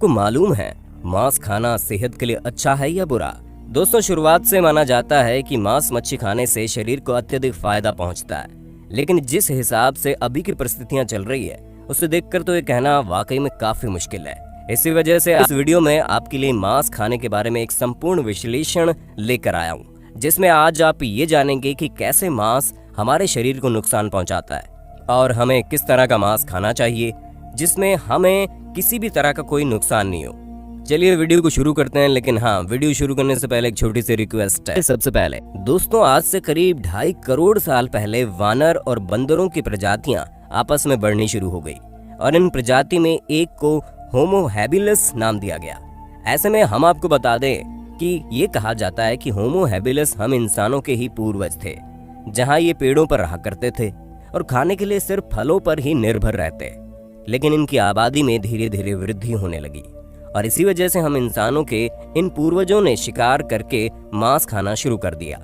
आपको मालूम है मांस खाना सेहत के लिए अच्छा है या बुरा? दोस्तों, शुरुआत से माना जाता है कि मांस मच्छी खाने से शरीर को अत्यधिक फायदा पहुंचता है, लेकिन जिस हिसाब से अभी की परिस्थितियां चल रही है उसे देखकर तो ये कहना वाकई में काफी मुश्किल है। इसी वजह से इस वीडियो में आपके लिए मांस खाने के बारे में एक संपूर्ण विश्लेषण लेकर आया हूँ, जिसमें आज आप ये जानेंगे कि कैसे मांस हमारे शरीर को नुकसान पहुंचाता है और हमें किस तरह का मांस खाना चाहिए जिसमें हमें किसी भी तरह का कोई नुकसान नहीं हो। चलिए वीडियो को शुरू करते हैं, लेकिन हाँ, वीडियो शुरू करने से पहले एक छोटी सी रिक्वेस्ट है। सबसे पहले दोस्तों, आज से करीब 2.5 करोड़ साल पहले वानर और बंदरों की प्रजातियां आपस में बढ़नी शुरू हो गई और इन प्रजाति में एक को होमो हैबिलिस नाम दिया गया। ऐसे में हम आपको बता दें कि ये कहा जाता है कि होमो हैबिलिस हम इंसानों के ही पूर्वज थे, जहाँ ये पेड़ों पर रहा करते थे और खाने के लिए सिर्फ फलों पर ही निर्भर रहते, लेकिन इनकी आबादी में धीरे धीरे वृद्धि होने लगी और इसी वजह से हम इंसानों के इन पूर्वजों ने शिकार करके मांस खाना शुरू कर दिया।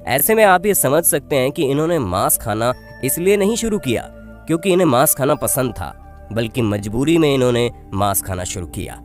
ऐसे में आप ये समझ सकते हैं कि इन्होंने मांस खाना इसलिए नहीं शुरू किया क्योंकि इन्हें मांस खाना पसंद था, बल्कि मजबूरी में इन्होंने मांस खाना शुरू किया।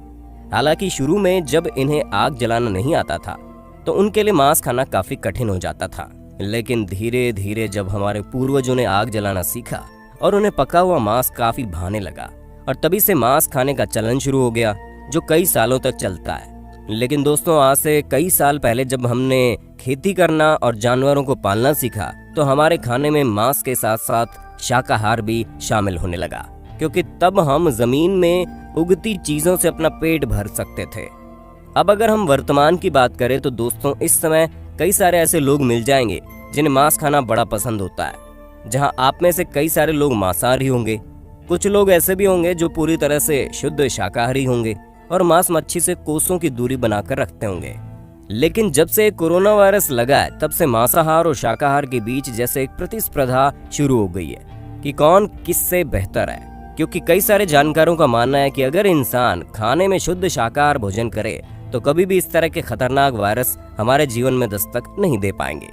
हालांकि शुरू में जब इन्हें आग जलाना नहीं आता था तो उनके लिए मांस खाना काफी कठिन हो जाता था, लेकिन धीरे धीरे जब हमारे पूर्वजों ने आग जलाना सीखा और उन्हें पका हुआ मांस काफी भाने लगा और तभी से मांस खाने का चलन शुरू हो गया, जो कई सालों तक चलता है। लेकिन दोस्तों, आज से कई साल पहले जब हमने खेती करना और जानवरों को पालना सीखा तो हमारे खाने में मांस के साथ साथ शाकाहार भी शामिल होने लगा, क्योंकि तब हम जमीन में उगती चीजों से अपना पेट भर सकते थे। अब अगर हम वर्तमान की बात करें तो दोस्तों, इस समय कई सारे ऐसे लोग मिल जाएंगे जिन्हें मांस खाना बड़ा पसंद होता है। जहां आप में से कई सारे लोग मांसाहारी होंगे, कुछ लोग ऐसे भी होंगे जो पूरी तरह से शुद्ध शाकाहारी होंगे और मांस मच्छी से कोसों की दूरी बनाकर रखते होंगे। लेकिन जब से कोरोना वायरस लगा है तब से मांसाहार और शाकाहार के बीच जैसे एक प्रतिस्पर्धा शुरू हो गई है कि कौन किससे बेहतर है, क्योंकि कई सारे जानकारों का मानना है कि अगर इंसान खाने में शुद्ध शाकाहार भोजन करे तो कभी भी इस तरह के खतरनाक वायरस हमारे जीवन में दस्तक नहीं दे पाएंगे,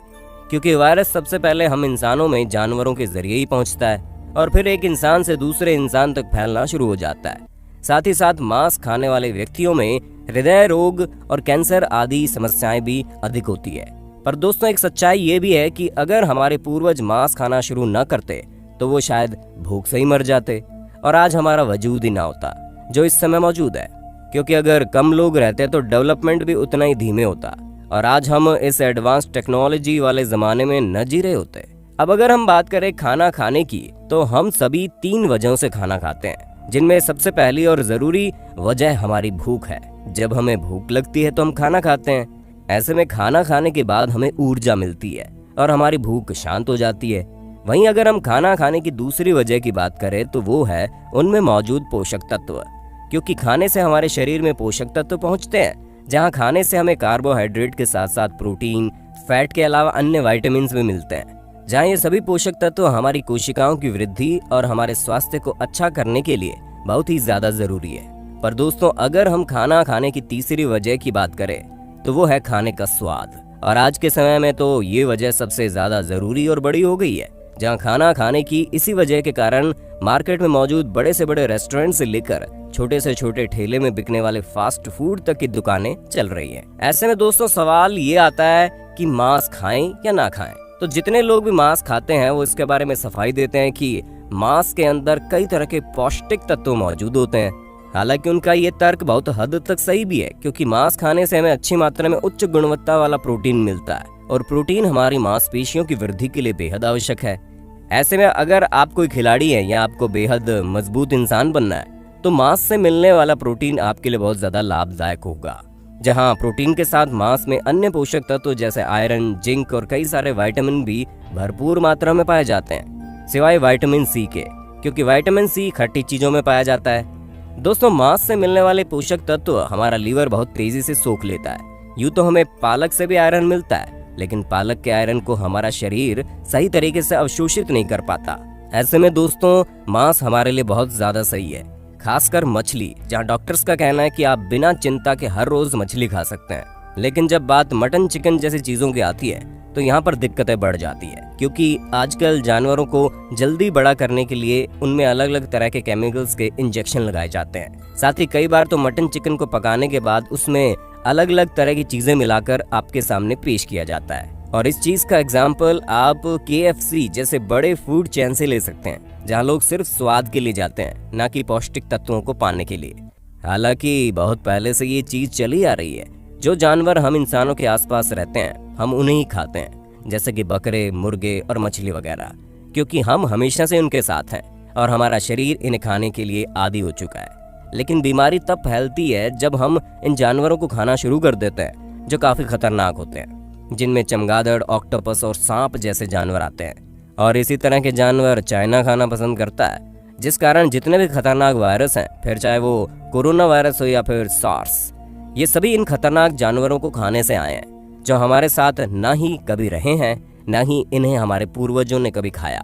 क्योंकि वायरस सबसे पहले हम इंसानों में जानवरों के जरिए ही पहुंचता है और फिर एक इंसान से दूसरे इंसान तक फैलना शुरू हो जाता है। साथ ही साथ मांस खाने वाले व्यक्तियों में हृदय रोग और कैंसर आदि समस्याएं भी अधिक होती है। पर दोस्तों, एक सच्चाई ये भी है कि अगर हमारे पूर्वज मांस खाना शुरू न करते तो वो शायद भूख से ही मर जाते और आज हमारा वजूद ही ना होता जो इस समय मौजूद है, क्योंकि अगर कम लोग रहते तो डेवलपमेंट भी उतना ही धीमे होता और आज हम इस एडवांस टेक्नोलॉजी वाले जमाने में न जी रहे होते। अब अगर हम बात करें खाना खाने की तो हम सभी 3 वजहों से खाना खाते हैं, जिनमें सबसे पहली और जरूरी वजह हमारी भूख है। जब हमें भूख लगती है तो हम खाना खाते हैं। ऐसे में खाना खाने के बाद हमें ऊर्जा मिलती है और हमारी भूख शांत हो जाती है। वहीं अगर हम खाना खाने की दूसरी वजह की बात करें तो वो है उनमें मौजूद पोषक तत्व, क्योंकि खाने से हमारे शरीर में पोषक तत्व पहुंचते हैं, जहां खाने से हमें कार्बोहाइड्रेट के साथ साथ प्रोटीन, फैट के अलावा अन्य विटामिन भी मिलते हैं, जहाँ ये सभी पोषक तत्व हमारी कोशिकाओं की वृद्धि और हमारे स्वास्थ्य को अच्छा करने के लिए बहुत ही ज्यादा जरूरी है। पर दोस्तों, अगर हम खाना खाने की तीसरी वजह की बात करें तो वो है खाने का स्वाद, और आज के समय में तो ये वजह सबसे ज्यादा जरूरी और बड़ी हो गई है, जहाँ खाना खाने की इसी वजह के कारण मार्केट में मौजूद बड़े से बड़े रेस्टोरेंट से लेकर छोटे से छोटे ठेले में बिकने वाले फास्ट फूड तक की दुकानें चल रही हैं। ऐसे में दोस्तों, सवाल ये आता है कि मांस खाएं या ना खाएं। तो जितने लोग भी मांस खाते हैं वो इसके बारे में सफाई देते हैं कि मांस के अंदर कई तरह के पौष्टिक तत्व मौजूद होते हैं। हालांकि उनका ये तर्क बहुत हद तक सही भी है, क्योंकि मांस खाने से हमें अच्छी मात्रा में उच्च गुणवत्ता वाला प्रोटीन मिलता है और प्रोटीन हमारी मांसपेशियों की वृद्धि के लिए बेहद आवश्यक है। ऐसे में अगर आप कोई खिलाड़ी है या आपको बेहद मजबूत इंसान बनना है तो मांस से मिलने वाला प्रोटीन आपके लिए बहुत ज्यादा लाभदायक होगा, जहां प्रोटीन के साथ मांस में अन्य पोषक तत्व जैसे आयरन, जिंक और कई सारे विटामिन भी भरपूर मात्रा में पाए जाते हैं, सिवाय विटामिन सी के, क्योंकि विटामिन सी खट्टी चीजों में पाया जाता है। दोस्तों, मांस से मिलने वाले पोषक तत्व हमारा लीवर बहुत तेजी से सोख लेता है। यूं तो हमें पालक से भी आयरन मिलता है, लेकिन पालक के आयरन को हमारा शरीर सही तरीके से अवशोषित नहीं कर पाता। ऐसे में दोस्तों, मांस हमारे लिए बहुत ज्यादा सही है, खासकर मछली, जहां डॉक्टर्स का कहना है कि आप बिना चिंता के हर रोज मछली खा सकते हैं। लेकिन जब बात मटन, चिकन जैसी चीजों की आती है तो यहाँ पर दिक्कतें बढ़ जाती है, क्योंकि आजकल जानवरों को जल्दी बड़ा करने के लिए उनमें अलग अलग तरह के केमिकल्स के इंजेक्शन लगाए जाते हैं। साथ ही कई बार तो मटन चिकन को पकाने के बाद उसमें अलग अलग तरह की चीजें मिलाकर आपके सामने पेश किया जाता है। और इस चीज का एग्जाम्पल आप KFC जैसे बड़े फूड चेन से ले सकते हैं, जहाँ लोग सिर्फ स्वाद के लिए जाते हैं, न कि पौष्टिक तत्वों को पाने के लिए। हालांकि बहुत पहले से ये चीज चली आ रही है। जो जानवर हम इंसानों के आसपास रहते हैं, हम उन्हें ही खाते हैं, जैसे कि बकरे, मुर्गे और मछली वगैरह, क्योंकि हम हमेशा से उनके साथ हैं और हमारा शरीर इन्हें खाने के लिए आदी हो चुका है। लेकिन बीमारी तब फैलती है जब हम इन जानवरों को खाना शुरू कर देते हैं, जो काफी खतरनाक होते हैं, जिनमें चमगादड़, ऑक्टोपस और सांप जैसे जानवर आते हैं। और इसी तरह के जानवर चाइना खाना पसंद करता है, जिस कारण जितने भी खतरनाक वायरस हैं, फिर चाहे वो कोरोना वायरस हो या फिर सार्स, ये सभी इन खतरनाक जानवरों को खाने से आए हैं, जो हमारे साथ ना ही कभी रहे हैं, ना ही इन्हें हमारे पूर्वजों ने कभी खाया।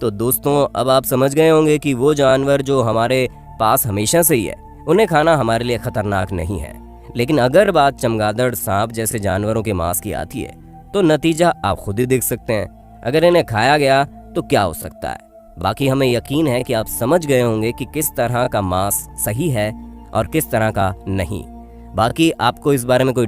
तो दोस्तों, अब आप समझ गए होंगे कि वो जानवर जो हमारे पास हमेशा से ही है, उन्हें खाना हमारे लिए खतरनाक नहीं है। लेकिन अगर बात चमगादड़, सांप जैसे जानवरों के मांस की आती है, तो नतीजा आप खुद ही देख सकते हैं। अगर इन्हें खाया गया तो क्या हो सकता है। बाकी हमें यकीन है कि आप समझ गए होंगे कि किस तरह का मांस सही है और किस तरह का नहीं। बाकी आपको इस बारे में कोई